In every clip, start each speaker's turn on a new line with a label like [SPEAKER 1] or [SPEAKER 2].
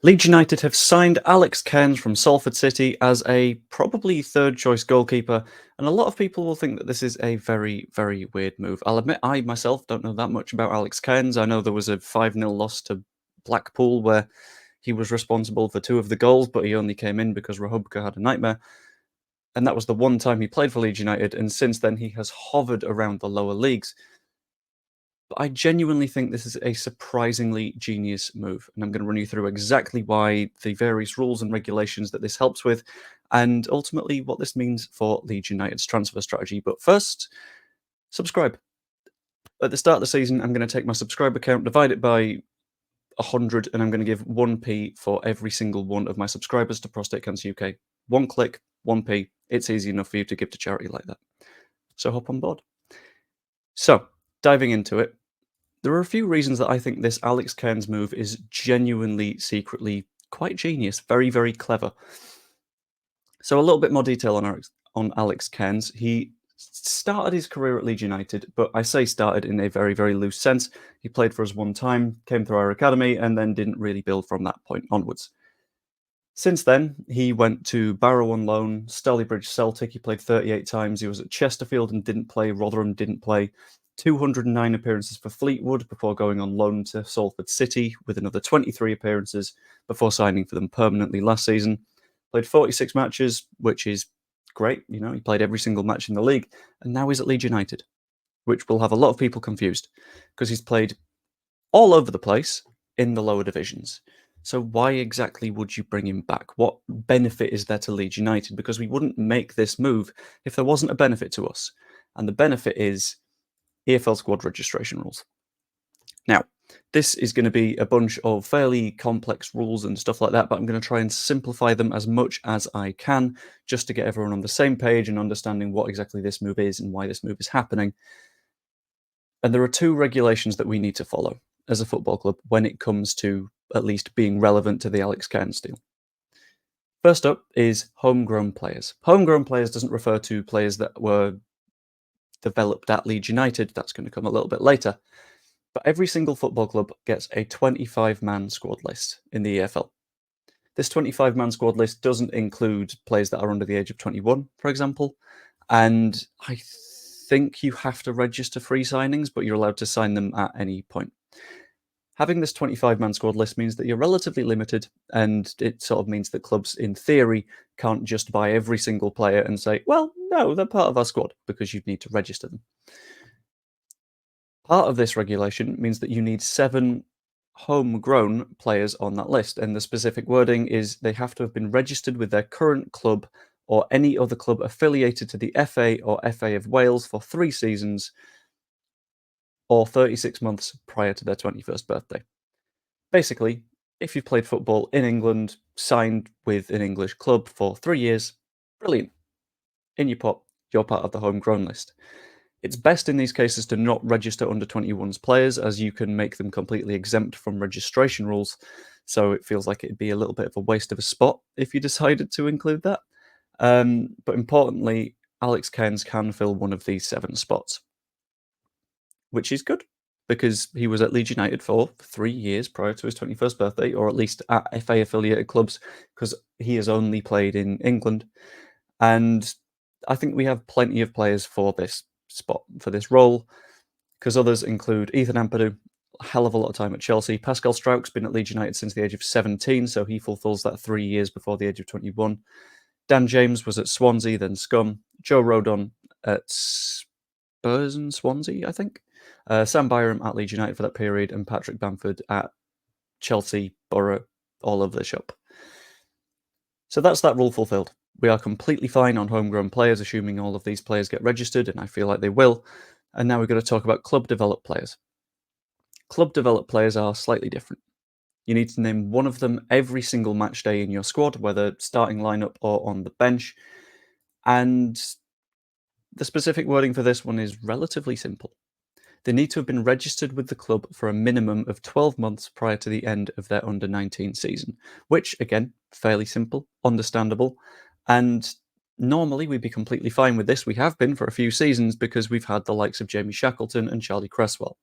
[SPEAKER 1] Leeds United have signed Alex Cairns from Salford City as a probably third choice goalkeeper, and a lot of people will think that this is a very, very weird move. I'll admit I myself don't know that much about Alex Cairns. I know there was a 5-0 loss to Blackpool where he was responsible for 2 of the goals, but he only came in because Rahubka had a nightmare. And that was the one time he played for Leeds United, and since then he has hovered around the lower leagues. But I genuinely think this is a surprisingly genius move, and I'm going to run you through exactly why, the various rules and regulations that this helps with, and ultimately what this means for Leeds United's transfer strategy. But first, subscribe. At the start of the season, I'm going to take my subscriber count, divide it by 100, and I'm going to give 1p for every single one of my subscribers to Prostate Cancer UK. One click, 1p. It's easy enough for you to give to charity like that. So hop on board. So, diving into it, there are a few reasons that I think this Alex Cairns move is genuinely, secretly quite genius, very, very clever. So a little bit more detail on Alex Cairns. He started his career at Leeds United, but I say started in a very, very loose sense. He played for us one time, came through our academy, and then didn't really build from that point onwards. Since then, he went to Barrow on loan, Stalybridge Celtic. He played 38 times. He was at Chesterfield and didn't play. Rotherham didn't play. 209 appearances for Fleetwood before going on loan to Salford City with another 23 appearances before signing for them permanently last season. Played 46 matches, which is great. You know, he played every single match in the league, and now he's at Leeds United, which will have a lot of people confused because he's played all over the place in the lower divisions. So why exactly would you bring him back? What benefit is there to Leeds United? Because we wouldn't make this move if there wasn't a benefit to us. And the benefit is EFL squad registration rules. Now, this is going to be a bunch of fairly complex rules and stuff like that, but I'm going to try and simplify them as much as I can just to get everyone on the same page and understanding what exactly this move is and why this move is happening. And there are 2 regulations that we need to follow as a football club when it comes to at least being relevant to the Alex Cairns deal. First up is homegrown players. Homegrown players doesn't refer to players that were developed at Leeds United. That's going to come a little bit later. But every single football club gets a 25-man squad list in the EFL. This 25-man squad list doesn't include players that are under the age of 21, for example. And I think you have to register free signings, but you're allowed to sign them at any point. Having this 25-man squad list means that you're relatively limited, and it sort of means that clubs, in theory, can't just buy every single player and say, well, no, they're part of our squad, because you'd need to register them. Part of this regulation means that you need 7 homegrown players on that list, and the specific wording is they have to have been registered with their current club or any other club affiliated to the FA or FA of Wales for 3 seasons or 36 months prior to their 21st birthday. Basically, if you've played football in England, signed with an English club for 3 years, brilliant. In your pot, you're part of the homegrown list. It's best in these cases to not register under 21's players, as you can make them completely exempt from registration rules, so it feels like it'd be a little bit of a waste of a spot if you decided to include that. But importantly, Alex Cairns can fill one of these 7 spots, which is good, because he was at Leeds United for 3 years prior to his 21st birthday, or at least at FA affiliated clubs, because he has only played in England. And I think we have plenty of players for this spot, for this role, because others include Ethan Ampadu, a hell of a lot of time at Chelsea. Pascal Strauch's been at Leeds United since the age of 17, so he fulfills that 3 years before the age of 21. Dan James was at Swansea, then Scum. Joe Rodon at Spurs and Swansea, I think. Sam Byram at Leeds United for that period, and Patrick Bamford at Chelsea, Borough, all over the shop. So that's that rule fulfilled. We are completely fine on homegrown players, assuming all of these players get registered, and I feel like they will. And now we're going to talk about club-developed players. Club-developed players are slightly different. You need to name one of them every single match day in your squad, whether starting lineup or on the bench. And the specific wording for this one is relatively simple. They need to have been registered with the club for a minimum of 12 months prior to the end of their under-19 season, which, again, fairly simple, understandable, and normally we'd be completely fine with this. We have been for a few seasons because we've had the likes of Jamie Shackleton and Charlie Cresswell.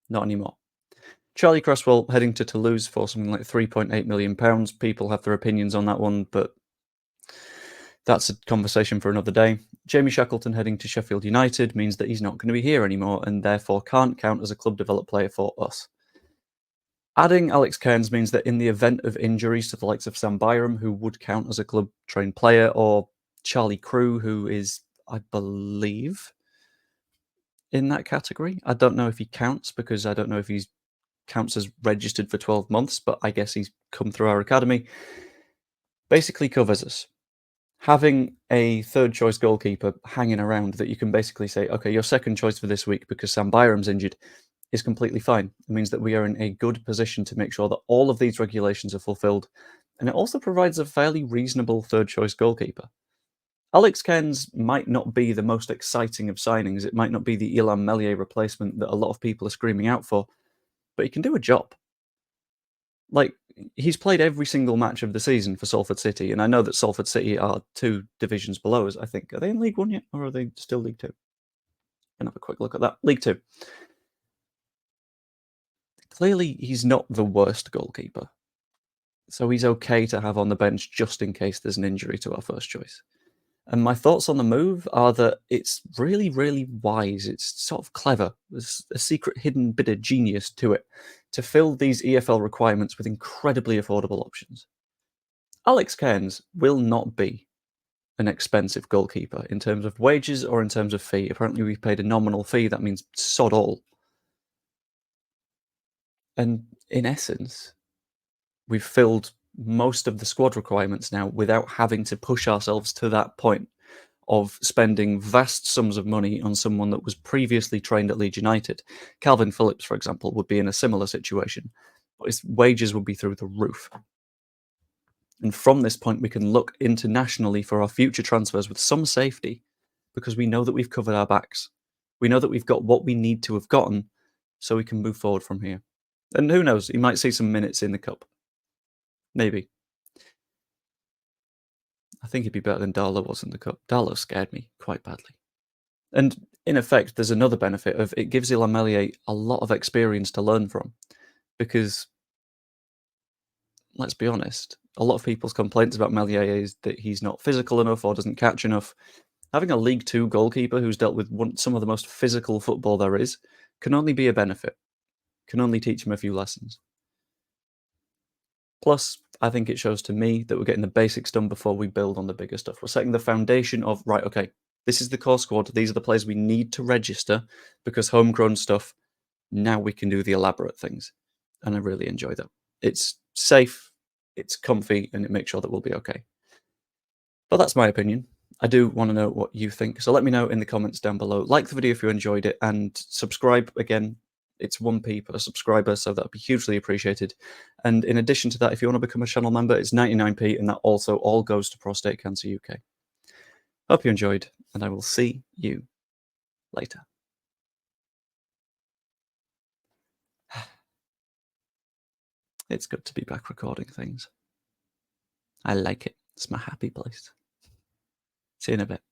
[SPEAKER 1] Not anymore. Charlie Cresswell heading to Toulouse for something like £3.8 million. People have their opinions on that one, but that's a conversation for another day. Jamie Shackleton heading to Sheffield United means that he's not going to be here anymore and therefore can't count as a club developed player for us. Adding Alex Cairns means that in the event of injuries to the likes of Sam Byram, who would count as a club trained player, or Charlie Crew, who is, I believe, in that category. I don't know if he counts because I don't know if he counts as registered for 12 months, but I guess he's come through our academy. Basically covers us. Having a third choice goalkeeper hanging around that you can basically say, okay, your second choice for this week because Sam Byram's injured is completely fine. It means that we are in a good position to make sure that all of these regulations are fulfilled. And it also provides a fairly reasonable third choice goalkeeper. Alex Cairns might not be the most exciting of signings. It might not be the Ilham Melier replacement that a lot of people are screaming out for, but he can do a job. Like, he's played every single match of the season for Salford City, and I know that Salford City are 2 divisions below us, I think. Are they in League 1 yet, or are they still League 2? Can have a quick look at that. League 2. Clearly, he's not the worst goalkeeper, so he's okay to have on the bench just in case there's an injury to our first choice. And my thoughts on the move are that it's really, really wise. It's sort of clever. There's a secret hidden bit of genius to it to fill these EFL requirements with incredibly affordable options. Alex Cairns will not be an expensive goalkeeper in terms of wages or in terms of fee. Apparently, we've paid a nominal fee. That means sod all. And in essence, we've filled most of the squad requirements now without having to push ourselves to that point of spending vast sums of money on someone that was previously trained at Leeds United. Calvin Phillips, for example, would be in a similar situation, but his wages would be through the roof. And from this point, we can look internationally for our future transfers with some safety because we know that we've covered our backs. We know that we've got what we need to have gotten so we can move forward from here. And who knows, he might see some minutes in the cup. Maybe. I think he'd be better than Darlow was in the cup. Darlow scared me quite badly. And in effect, there's another benefit of it gives Ilham Melier a lot of experience to learn from. Because, let's be honest, a lot of people's complaints about Melier is that he's not physical enough or doesn't catch enough. Having a League Two goalkeeper who's dealt with some of the most physical football there is can only be a benefit, can only teach him a few lessons. Plus, I think it shows to me that we're getting the basics done before we build on the bigger stuff. We're setting the foundation of, right, okay, this is the core squad. These are the players we need to register because homegrown stuff, now we can do the elaborate things. And I really enjoy that. It's safe, it's comfy, and it makes sure that we'll be okay. But that's my opinion. I do want to know what you think. So let me know in the comments down below. Like the video if you enjoyed it, and subscribe again. It's 1p per subscriber, so that would be hugely appreciated. And in addition to that, if you want to become a channel member, it's 99p, and that also all goes to Prostate Cancer UK. Hope you enjoyed, and I will see you later. It's good to be back recording things. I like it. It's my happy place. See you in a bit.